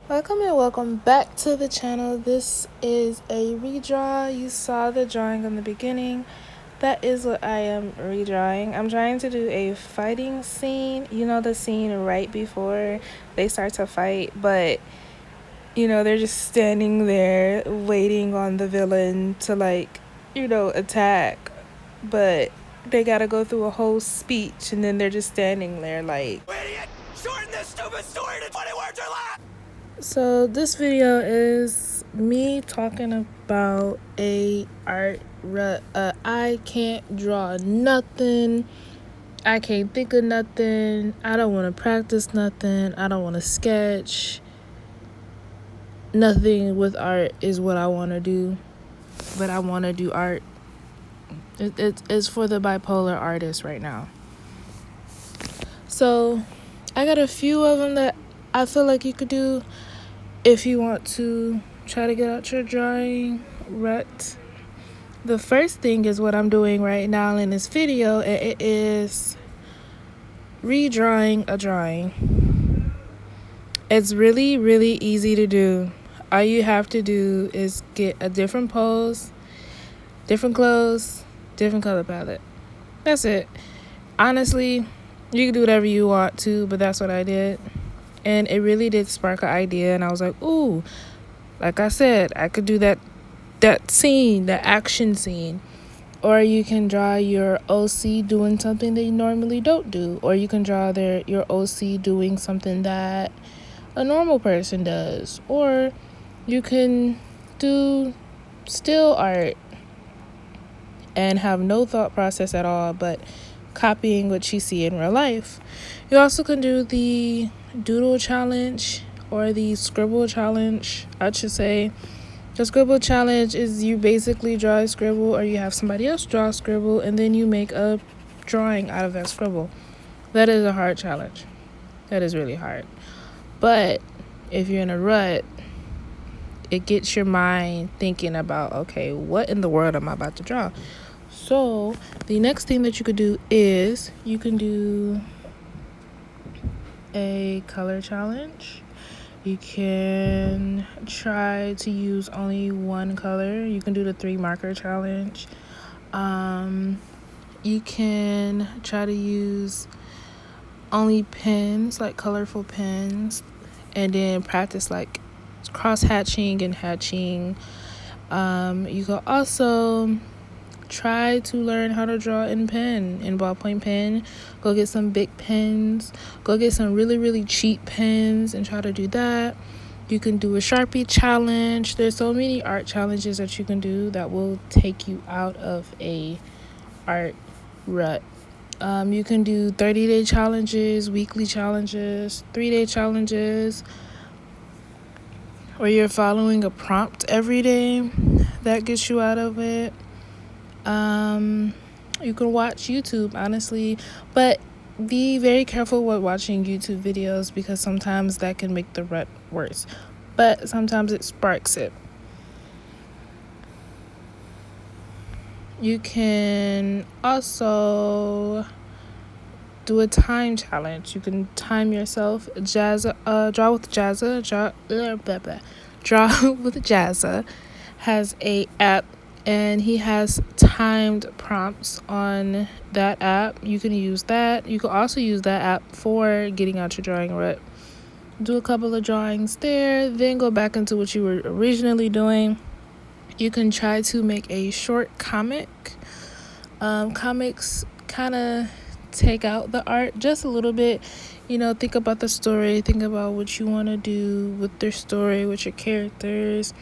Welcome and welcome back to the channel. This is a redraw. You saw the drawing in the beginning. That is what I am redrawing. I'm trying to do a fighting scene. You know, the scene right before they start to fight, but they're just standing there waiting on the villain to attack. But they gotta go through a whole speech and then they're just standing there like, Idiot! Shorten this stupid story to 20 words or less! So this video is me talking about a art rut. I can't draw nothing. I can't think of nothing. I don't want to practice nothing. I don't want to sketch. Nothing with art is what I want to do, but I want to do art. It's for the bipolar artist right now. So I got a few of them that I feel like you could do if you want to try to get out your drawing rut. The first thing is what I'm doing right now in this video, and it is redrawing a drawing. It's really, really easy to do. All you have to do is get a different pose, different clothes, different color palette. That's it. Honestly, you can do whatever you want to, but that's what I did. And it really did spark an idea, and I was like, ooh, like I said, I could do that scene, the action scene. Or you can draw your OC doing something they normally don't do. Or you can draw your OC doing something that a normal person does. Or you can do still art and have no thought process at all, but copying what you see in real life. You also can do the doodle challenge or the scribble challenge, I should say. The scribble challenge is you basically draw a scribble, or you have somebody else draw a scribble, and then you make a drawing out of that scribble. That is a hard challenge. That is really hard. But if you're in a rut, it gets your mind thinking about, okay, what in the world am I about to draw? So the next thing that you could do is you can do a color challenge. You can try to use only one color. You can do the 3 marker challenge. You can try to use only pens, like colorful pens, and then practice like cross hatching and hatching. You can also try to learn how to draw in ballpoint pen. Go get some big pens. Go get some really, really cheap pens and try to do that. You can do a Sharpie challenge. There's so many art challenges that you can do that will take you out of a art rut. You can do 30-day challenges, weekly challenges, 3-day challenges, where you're following a prompt every day. That gets you out of it. You can watch YouTube, honestly, but be very careful with watching YouTube videos, because sometimes that can make the rut worse, but sometimes it sparks it. You can also do a time challenge. You can time yourself. Draw with Jazza has a app, and he has timed prompts on that app. You can use that. You can also use that app for getting out your drawing rut. Do a couple of drawings there, then go back into what you were originally doing. You can try to make a short comic. Comics kind of take out the art just a little bit. Think about the story. Think about what you want to do with their story, with your characters.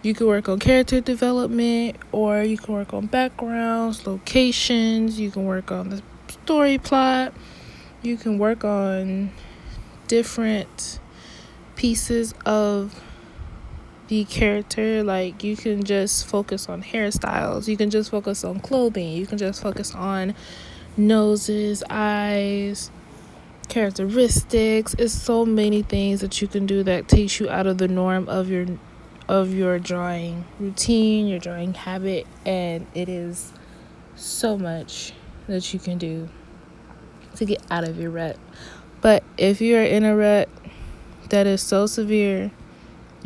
You can work on character development, or you can work on backgrounds, locations. You can work on the story plot. You can work on different pieces of the character. Like, you can just focus on hairstyles. You can just focus on clothing. You can just focus on noses, eyes, characteristics. It's so many things that you can do that takes you out of the norm of your drawing routine, your drawing habit, and it is so much that you can do to get out of your rut. But if you're in a rut that is so severe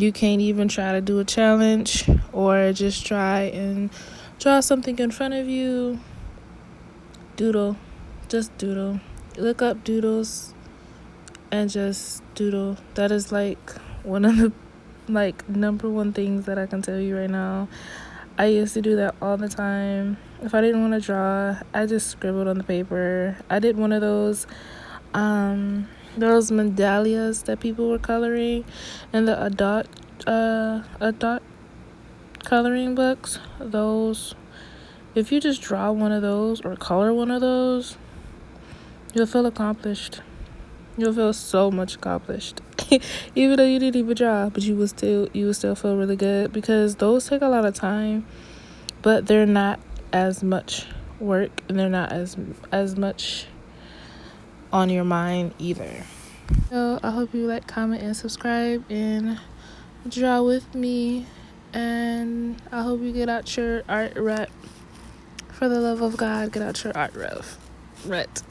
You can't even try to do a challenge or just try and draw something in front of you. Doodle. Just doodle. Look up doodles and just doodle. That is like one of the number one things that I can tell you right now. I used to do that all the time. If I didn't want to draw, I just scribbled on the paper. I did one of those medallions that people were coloring in the adult coloring books. Those, if you just draw one of those or color one of those, you'll feel accomplished. You'll feel so much accomplished. Even though you didn't even draw, but you will still feel really good, because those take a lot of time, but they're not as much work, and they're not as much on your mind either. So I hope you like, comment, and subscribe, and draw with me, and I hope you get out your art rut. For the love of God, get out your art rut.